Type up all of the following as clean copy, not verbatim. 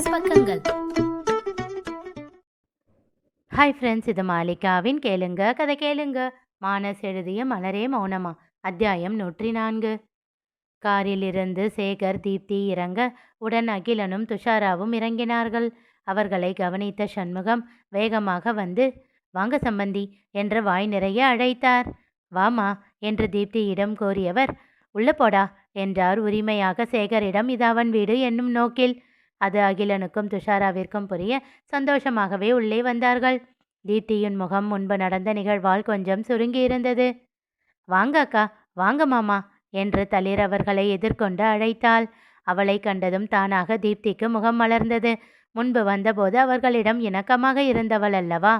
மானஸ் பக்கங்கள். Hi friends, இது மாலிகாவின் கேளுங்க கதை கேளுங்க. மானஸ் எழுதிய மலரே மௌனமா அத்தியாயம் 104. காரில் இருந்து சேகர் தீப்தி இறங்க உடன் அகிலனும் துஷாராவும் இறங்கினார்கள். அவர்களை கவனித்த சண்முகம் வேகமாக வந்து, வாங்க சம்பந்தி என்ற வாய் நிறைய அழைத்தார். வாமா என்று தீப்தியிடம் கோரியவர், உள்ள போடா என்றார் உரிமையாக சேகரிடம். இது அவன் வீடு என்னும் நோக்கில். அது அகிலனுக்கும் துஷாராவிற்கும் புரிய சந்தோஷமாகவே உள்ளே வந்தார்கள். தீப்தியின் முகம் முன்பு நடந்த நிகழ்வால் கொஞ்சம் சுருங்கியிருந்தது. வாங்க அக்கா, வாங்க மாமா என்று தளிர் அவர்களை எதிர்கொண்டு அழைத்தாள். அவளை கண்டதும் தானாக தீப்திக்கு முகம் மலர்ந்தது. முன்பு வந்தபோது அவர்களிடம் இணக்கமாக இருந்தவள் அல்லவா?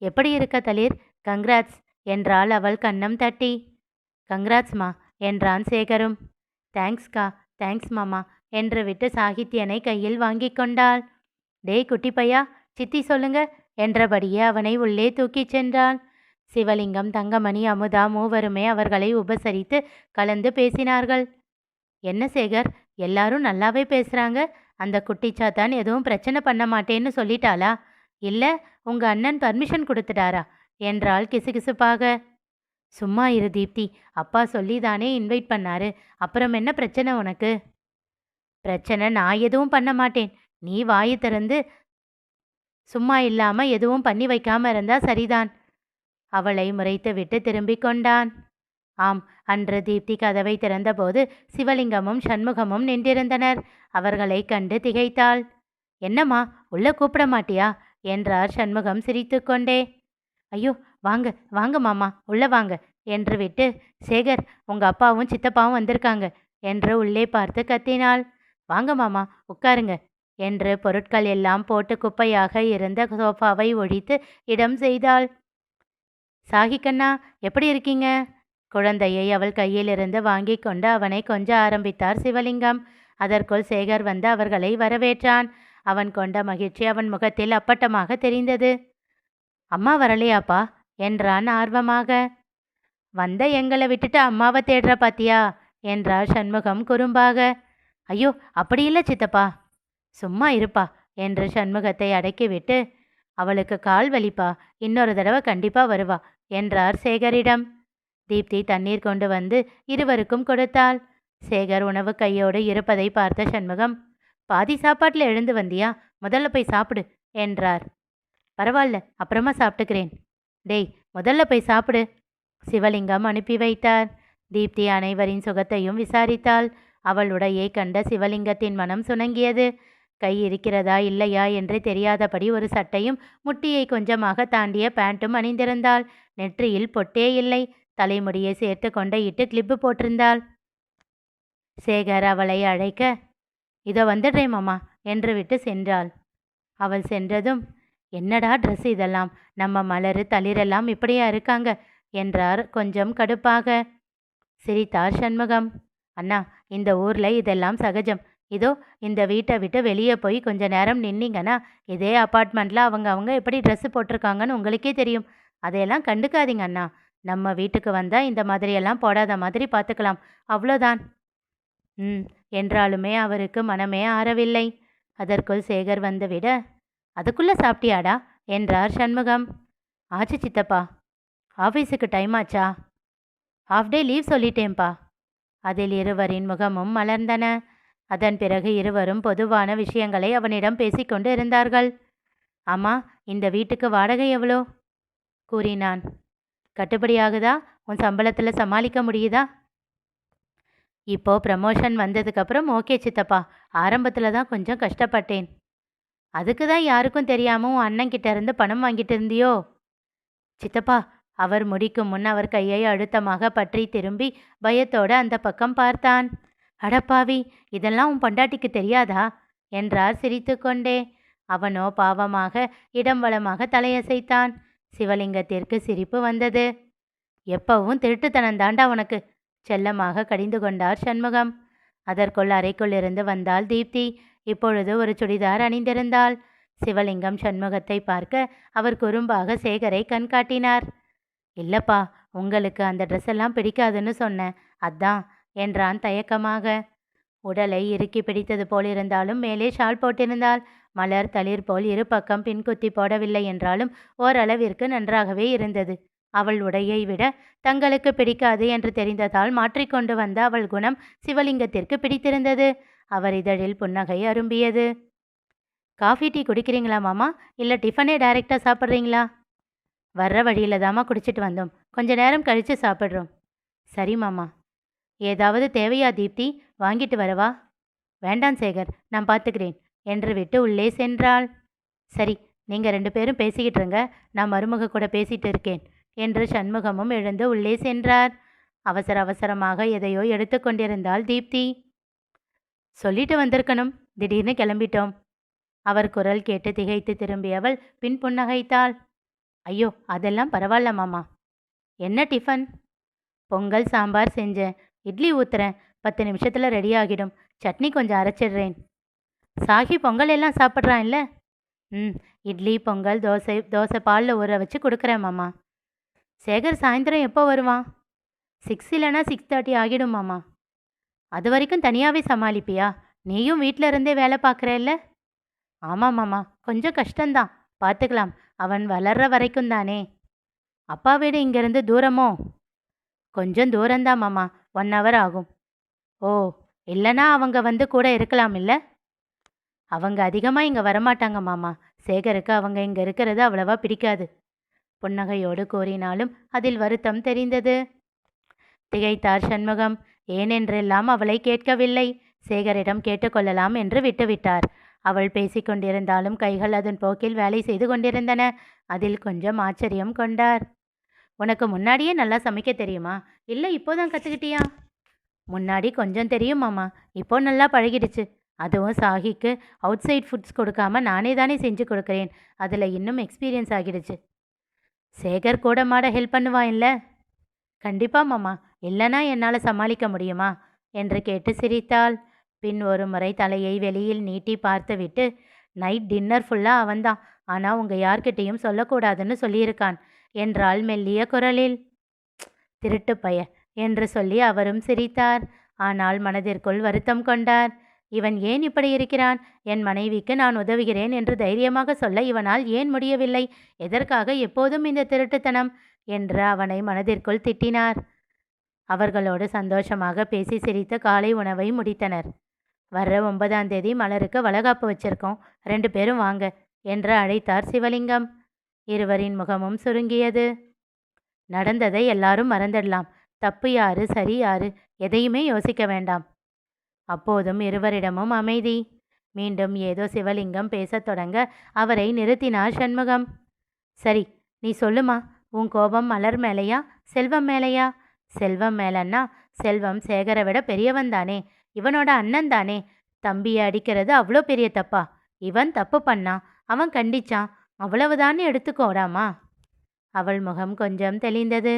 எப்படி இருக்க தளிர்? கங்க்ராட்ஸ் என்றாள் அவள் கன்னம் தட்டி. கங்க்ராட்ஸ்மா என்றான் சேகரும். தேங்க்ஸ்கா, தேங்க்ஸ் மாமா என்று விட்டு சாகித்யனை கையில் வாங்கி கொண்டாள். டேய் குட்டி பையா, சித்தி சொல்லுங்க என்றபடியே அவனை உள்ளே தூக்கிச் சென்றாள். சிவலிங்கம், தங்கமணி, அமுதா மூவருமே அவர்களை உபசரித்து கலந்து பேசினார்கள். என்ன சேகர், எல்லாரும் நல்லாவே பேசுகிறாங்க. அந்த குட்டிச்சாத்தான் எதுவும் பிரச்சனை பண்ண மாட்டேன்னு சொல்லிட்டாளா? இல்லை உங்கள் அண்ணன் பர்மிஷன் கொடுத்துட்டாரா என்றாள் கிசுகிசுப்பாக. சும்மா இரு தீப்தி, அப்பா சொல்லி தானே இன்வைட் பண்ணாரு. அப்புறம் என்ன பிரச்சனை உனக்கு? பிரச்சனை நான் எதுவும் பண்ண மாட்டேன். நீ வாயை திறந்து சும்மா இல்லாமல் எதுவும் பண்ணி வைக்காம இருந்தா சரிதான். அவளை முறைத்து விட்டு திரும்பிக் கொண்டான். ஆம், அன்று தீப்தி கதவை திறந்தபோது சிவலிங்கமும் சண்முகமும் நின்றிருந்தனர். அவர்களை கண்டு திகைத்தாள். என்னம்மா, உள்ள கூப்பிட மாட்டியா என்றார் சண்முகம் சிரித்து கொண்டே. ஐயோ, வாங்க வாங்க மாமா, உள்ள வாங்க என்று விட்டு, சேகர் உங்க அப்பாவும் சித்தப்பாவும் வந்திருக்காங்க என்று உள்ளே பார்த்து கத்தினாள். வாங்க மாமா, உட்காருங்க என்று பொருட்கள் எல்லாம் போட்டு குப்பையாக இருந்த சோஃபாவை ஒழித்து இடம் செய்தாள். சாகிக்கண்ணா, எப்படி இருக்கீங்க? குழந்தையை அவள் கையிலிருந்து வாங்கி கொண்டு அவனை கொஞ்ச ஆரம்பித்தார் சிவலிங்கம். அதற்குள் சேகர் வந்து அவர்களை வரவேற்றான். அவன் கொண்ட மகிழ்ச்சி அவன் முகத்தில் அப்பட்டமாக தெரிந்தது. அம்மா வரலையாப்பா என்றான் ஆர்வமாக. வந்த எங்களை விட்டுட்டு அம்மாவை தேடுற பாத்தியா என்றார் சண்முகம் குறும்பாக. ஐயோ, அப்படி இல்லை சித்தப்பா. சும்மா இருப்பா என்று சண்முகத்தை அடக்கிவிட்டு, அவளுக்கு கால் வலிப்பா, இன்னொரு தடவை கண்டிப்பா வருவா என்றார் சேகரிடம். தீப்தி தண்ணீர் கொண்டு வந்து இருவருக்கும் கொடுத்தாள். சேகர் உணவு கையோடு இருப்பதை பார்த்த சண்முகம், பாதி சாப்பாட்டில் எழுந்து வந்தியா? முதல்ல போய் சாப்பிடு என்றார். பரவாயில்ல, அப்புறமா சாப்பிட்டுக்கிறேன். டேய், முதல்ல போய் சாப்பிடு. சிவலிங்கம் அனுப்பி வைத்தார். தீப்தி அனைவரின் சுகத்தையும் விசாரித்தாள். அவள் உடையை கண்ட சிவலிங்கத்தின் மனம் சுணங்கியது. கை இருக்கிறதா இல்லையா என்று தெரியாதபடி ஒரு சட்டையும் முட்டியை கொஞ்சமாக தாண்டிய பேண்ட்டும் அணிந்திருந்தாள். நெற்றியில் பொட்டே இல்லை. தலைமுடியை சேர்த்து கொண்டையிட்டு கிளிப்பு போட்டிருந்தாள். சேகர் அவளை அழைக்க, இதோ வந்துடுறேன் மாமா என்று விட்டு சென்றாள். அவள் சென்றதும், என்னடா ட்ரெஸ் இதெல்லாம், நம்ம மலரு தளிரெல்லாம் இப்படியா இருக்காங்க என்றார் கொஞ்சம் கடுப்பாக. சிரித்தார் சண்முகம். அண்ணா, இந்த ஊரில் இதெல்லாம் சகஜம். இதோ இந்த வீட்டை விட்டு வெளியே போய் கொஞ்ச நேரம் நின்னீங்கன்னா இதே அப்பார்ட்மெண்ட்டில் அவங்க எப்படி ட்ரெஸ்ஸு போட்டிருக்காங்கன்னு உங்களுக்கே தெரியும். அதையெல்லாம் கண்டுக்காதீங்க அண்ணா. நம்ம வீட்டுக்கு வந்தால் இந்த மாதிரியெல்லாம் போடாத மாதிரி பார்த்துக்கலாம், அவ்வளோதான். என்றாலுமே அவருக்கு மனமே ஆறவில்லை. அதற்குள் சேகர் வந்துவிட, அதுக்குள்ளே சாப்பிட்டியாடா என்றார் சண்முகம். ஆச்சு சித்தப்பா. ஆஃபீஸுக்கு டைம் ஆச்சா? ஹாஃப் டே லீவ் சொல்லிட்டேன்ப்பா. அதில் இருவரின் முகமும் மலர்ந்தன. அதன் பிறகு இருவரும் பொதுவான விஷயங்களை அவனிடம் பேசிக்கொண்டு இருந்தார்கள். ஆமா, இந்த வீட்டுக்கு வாடகை எவ்வளோ கூறினான். கட்டுப்படியாகுதா? உன் சம்பளத்தில் சமாளிக்க முடியுதா? இப்போ ப்ரமோஷன் வந்ததுக்கப்புறம் ஓகே சித்தப்பா. ஆரம்பத்தில் தான் கொஞ்சம் கஷ்டப்பட்டேன். அதுக்கு தான் யாருக்கும் தெரியாமல் உன் அண்ணன்கிட்ட இருந்து பணம் வாங்கிட்டு இருந்தியோ? சித்தப்பா, அவர் முடிக்கும் முன் அவர் கையை அழுத்தமாக பற்றி திரும்பி பயத்தோடு அந்த பக்கம் பார்த்தான். அடப்பாவி, இதெல்லாம் உன் பொண்டாட்டிக்கு தெரியாதா என்றார் சிரித்து கொண்டே. அவனோ பாவமாக இடம் வளமாக தலையசைத்தான். சிவலிங்கத்திற்கு சிரிப்பு வந்தது. எப்பவும் திருட்டுத்தனந்தாண்டா உனக்கு, செல்லமாக கடிந்து கொண்டார் சண்முகம். அதற்குள் அறைக்குள் இருந்து வந்தாள் தீப்தி. இப்பொழுது ஒரு சுடிதார் அணிந்திருந்தாள். சிவலிங்கம் சண்முகத்தை பார்க்க அவர் குறும்பாக சேகரை கண் காட்டினார். இல்லப்பா, உங்களுக்கு அந்த ட்ரெஸ் எல்லாம் பிடிக்காதுன்னு சொன்னேன், அதான் என்றான் தயக்கமாக. உடலை இறுக்கி பிடித்தது போல் இருந்தாலும் மேலே ஷால் போட்டிருந்தாள். மலர் தளிர் போல் இரு பக்கம் பின்குத்தி போடவில்லை என்றாலும் ஓரளவிற்கு நன்றாகவே இருந்தது. அவள் உடையை விட தங்களுக்கு பிடிக்காது என்று தெரிந்ததால் மாற்றிக்கொண்டு வந்த அவள் குணம் சிவலிங்கத்திற்கு பிடித்திருந்தது. அவர் இதழில் புன்னகை அரும்பியது. காஃபி டீ குடிக்கிறீங்களா மாமா, இல்லை டிஃபனே டைரெக்டாக சாப்பிட்றீங்களா? வர்ற வழியில தாமா குடிச்சிட்டு வந்தோம், கொஞ்ச நேரம் கழித்து சாப்பிட்றோம். சரி மாமா. ஏதாவது தேவையா தீப்தி, வாங்கிட்டு வரவா? வேண்டாம் சேகர், நான் பார்த்துக்கிறேன் என்று விட்டு உள்ளே சென்றாள். சரி, நீங்கள் 2 பேரும் பேசிக்கிட்டு இருங்க, நான் மருமக கூட பேசிட்டு இருக்கேன் என்று சண்முகமும் எழுந்து உள்ளே சென்றார். அவசர அவசரமாக எதையோ எடுத்து கொண்டிருந்தாள் தீப்தி. சொல்லிட்டு வந்திருக்கணும், திடீர்னு கிளம்பிட்டோம். அவர் குரல் கேட்டு திகைத்து திரும்பியவள் பின் புன்னகைத்தாள். ஐயோ, அதெல்லாம் பரவாயில்ல மாமா. என்ன டிஃபன்? பொங்கல் சாம்பார் செஞ்சேன், இட்லி ஊத்துறேன், 10 நிமிஷத்தில் ரெடி ஆகிடும். சட்னி கொஞ்சம் அரைச்சிடுறேன். சாகி பொங்கல் எல்லாம் சாப்பிட்றான் இல்லை? இட்லி பொங்கல் தோசை பாலில் ஊற வச்சு கொடுக்குறேன் மாமா. சேகர் சாயந்தரம் எப்போ வருவான்? 6 இல்லைனா 6:30 ஆகிடும் மாமா. அது வரைக்கும் தனியாகவே சமாளிப்பியா? நீயும் வீட்டில் இருந்தே வேலை பார்க்குறல்ல? ஆமாம் மாமா, கொஞ்சம் கஷ்டம்தான், பார்த்துக்கலாம், அவன் வளர்ற வரைக்கும் தானே. அப்பா வீடு இங்கேருந்து தூரமோ? கொஞ்சம் தூரம்தான் மாமா, 1 hour ஆகும். ஓ, இல்லைனா அவங்க வந்து கூட இருக்கலாம் இல்லை? அவங்க அதிகமாக இங்கே வரமாட்டாங்க மாமா. சேகருக்கு அவங்க இங்கே இருக்கிறது அவ்வளவா பிடிக்காது. புன்னகையோடு கூறினாலும் அதில் வருத்தம் தெரிந்தது. திகைத்தார் சண்முகம். ஏனென்றெல்லாம் அவளை கேட்கவில்லை. சேகரிடம் கேட்டுக்கொள்ளலாம் என்று விட்டுவிட்டார். அவள் பேசிக்கொண்டிருந்தாலும் கைகள் அதன் போக்கில் வேலை செய்து கொண்டிருந்தன. அதில் கொஞ்சம் ஆச்சரியம் கொண்டார். உனக்கு முன்னாடியே நல்லா சமைக்க தெரியுமா, இல்லை இப்போதான் கற்றுக்கிட்டியா? முன்னாடி கொஞ்சம் தெரியும் மாமா, இப்போ நல்லா பழகிடுச்சு. அதுவும் சாகிக்கு அவுட் சைட் ஃபுட்ஸ் கொடுக்காம நானே தானே செஞ்சு கொடுக்குறேன். அதில் இன்னும் எக்ஸ்பீரியன்ஸ் ஆகிடுச்சு. சேகர் கூட மாட ஹெல்ப் பண்ணுவான் இல்லை? கண்டிப்பாக மாமா, இல்லைனா என்னால் சமாளிக்க முடியுமா என்று கேட்டு சிரித்தாள். பின் ஒரு முறை தலையை வெளியில் நீட்டி பார்த்துவிட்டு, நைட் டின்னர் ஃபுல்லாக அவன்தான், ஆனால் உங்கள் யார்கிட்டையும் சொல்லக்கூடாதுன்னு சொல்லியிருக்கான் என்றாள் மெல்லிய குரலில். திருட்டு பைய என்று சொல்லி அவரும் சிரித்தார். ஆனால் மனதிற்குள் வருத்தம் கொண்டார். இவன் ஏன் இப்படி இருக்கிறான்? என் மனைவிக்கு நான் உதவுகிறேன் என்று தைரியமாக சொல்ல இவனால் ஏன் முடியவில்லை? எதற்காக எப்போதும் இந்த திருட்டுத்தனம் என்று அவனை மனதிற்குள் திட்டினார். அவர்களோடு சந்தோஷமாக பேசி சிரித்து காலை உணவை முடித்தனர். வர்ற 9ஆம் தேதி மலருக்கு வளகாப்பு வச்சிருக்கோம், 2 பேரும் வாங்க என்று அழைத்தார் சிவலிங்கம். இருவரின் முகமும் சுருங்கியது. நடந்ததை எல்லாரும் மறந்துடலாம். தப்பு யாரு சரி யாரு எதையுமே யோசிக்க வேண்டாம். அப்போதும் இருவரிடமும் அமைதி. மீண்டும் ஏதோ சிவலிங்கம் பேசத் தொடங்க அவரை நிறுத்தினார் சண்முகம். சரி, நீ சொல்லுமா, உன் கோபம் மலர் மேலையா செல்வம் மேலையா? செல்வம் மேலன்னா செல்வம் சேகரை விட பெரியவன் தானே, இவனோட அண்ணன் தானே. தம்பியை அடிக்கிறது அவ்வளோ பெரிய தப்பா? இவன் தப்பு பண்ணான், அவன் கண்டிச்சான், அவ்வளவுதானே எடுத்துக்கோடாமா. அவள் முகம் கொஞ்சம் தெளிந்தது.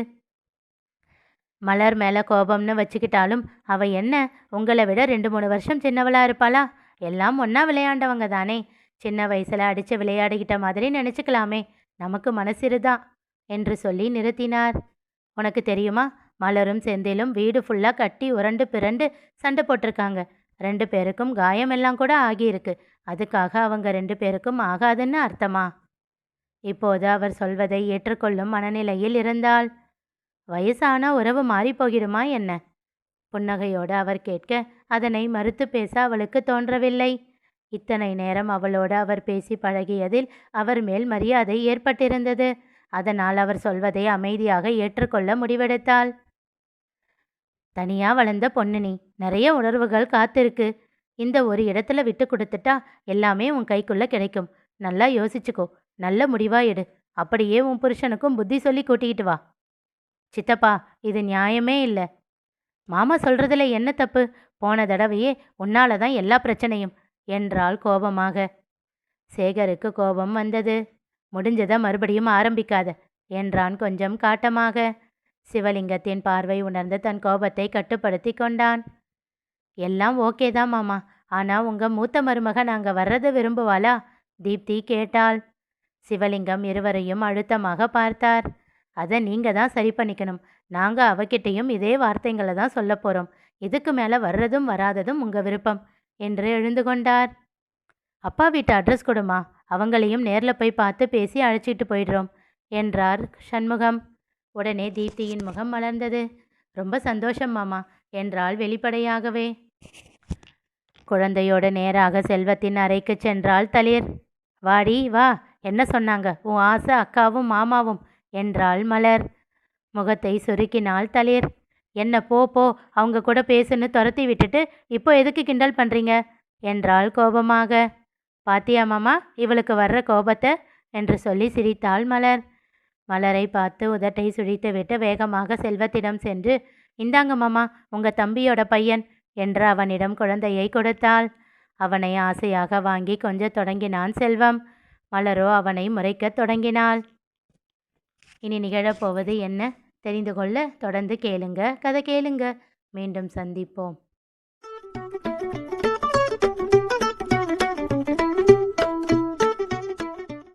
மலர் மேலே கோபம்னு வச்சுக்கிட்டாலும் அவ என்ன உங்களை விட 2-3 வருஷம் சின்னவளா இருப்பாளா? எல்லாம் ஒன்றா விளையாண்டவங்க தானே. சின்ன வயசில் அடித்து விளையாடிக்கிட்ட மாதிரி நினச்சிக்கலாமே, நமக்கு மனசிருதான் என்று சொல்லி நிறுத்தினார். உனக்கு தெரியுமா, மலரும் செந்திலும் வீடு ஃபுல்லாக கட்டி உரண்டு பிறண்டு சண்டை போட்டிருக்காங்க. 2 பேருக்கும் காயமெல்லாம் கூட ஆகியிருக்கு. அதுக்காக அவங்க 2 பேருக்கும் ஆகாதுன்னு அர்த்தமா? இப்போது அவர் சொல்வதை ஏற்றுக்கொள்ளும் மனநிலையில் இருந்தாள். வயசானா உறவு மாறி போகிடுமா என்ன? புன்னகையோடு அவர் கேட்க அதனை மறுத்து பேச அவளுக்கு தோன்றவில்லை. இத்தனை நேரம் அவளோடு அவர் பேசி பழகியதில் அவர் மேல் மரியாதை ஏற்பட்டிருந்தது. அதனால் அவர் சொல்வதை அமைதியாக ஏற்றுக்கொள்ள முடிவெடுத்தாள். தனியா வளர்ந்த பொண்ணு நீ, நிறைய உணர்வுகள் காத்திருக்கு. இந்த ஒரு இடத்துல விட்டு கொடுத்துட்டா எல்லாமே உன் கைக்குள்ள கிடைக்கும். நல்லா யோசிச்சுக்கோ, நல்ல முடிவா எடு. அப்படியே உன் புருஷனுக்கும் புத்தி சொல்லி கூட்டிக்கிட்டு வா. சித்தப்பா, இது நியாயமே இல்லை. மாமா சொல்றதுல என்ன தப்பு? போன தடவையே உன்னால தான் எல்லா பிரச்சனையும் என்றாள் கோபமாக. சேகருக்கு கோபம் வந்தது. முடிஞ்சதை மறுபடியும் ஆரம்பிக்காத என்றான் கொஞ்சம் காட்டமாக. சிவலிங்கத்தின் பார்வை உணர்ந்து தன் கோபத்தை கட்டுப்படுத்தி கொண்டான். எல்லாம் ஓகே தான் மாமா, ஆனால் உங்கள் மூத்த மருமக நாங்கள் வர்றதை விரும்புவாளா? தீப்தி கேட்டாள். சிவலிங்கம் இருவரையும் அழுத்தமாக பார்த்தார். அதை நீங்கள் தான் சரி பண்ணிக்கணும். நாங்கள் அவகிட்டையும் இதே வார்த்தைங்களை தான் சொல்ல போகிறோம். இதுக்கு மேலே வர்றதும் வராததும் உங்கள் விருப்பம் என்று எழுந்து கொண்டார். அப்பா வீட்டு அட்ரஸ் கொடுமா, அவங்களையும் நேரில் போய் பார்த்து பேசி அழைச்சிட்டு போயிடுறோம் என்றார் சண்முகம். உடனே தீப்தியின் முகம் மலர்ந்தது. ரொம்ப சந்தோஷம் மாமா என்றாள் வெளிப்படையாகவே. குழந்தையோடு நேராக செல்வத்தின் அறைக்கு சென்றாள் தளிர். வாடி வா, என்ன சொன்னாங்க உன் ஆசை அக்காவும் மாமாவும் என்றாள் மலர். முகத்தை சுருக்கினாள் தளிர். என்ன போ போ, அவங்க கூட பேசுன்னு துரத்தி விட்டுட்டு இப்போ எதுக்கு கிண்டல் பண்ணுறீங்க என்றாள் கோபமாக. பாத்தியா மாமா இவளுக்கு வர்ற கோபத்தை என்று சொல்லி சிரித்தாள் மலர். மலரை பார்த்து உதட்டை சுழித்து விட்டு வேகமாக செல்வத்திடம் சென்று, இந்தாங்க மாமா உங்கள் தம்பியோட பையன் என்று அவனிடம் குழந்தையை கொடுத்தாள். அவனை ஆசையாக வாங்கி கொஞ்சம் தொடங்கினான் செல்வம். மலரோ அவனை முறைக்கத் தொடங்கினாள். இனி நிகழப்போவது என்ன தெரிந்து கொள்ள தொடர்ந்து கேளுங்க. கதை கேளுங்க. மீண்டும் சந்திப்போம்.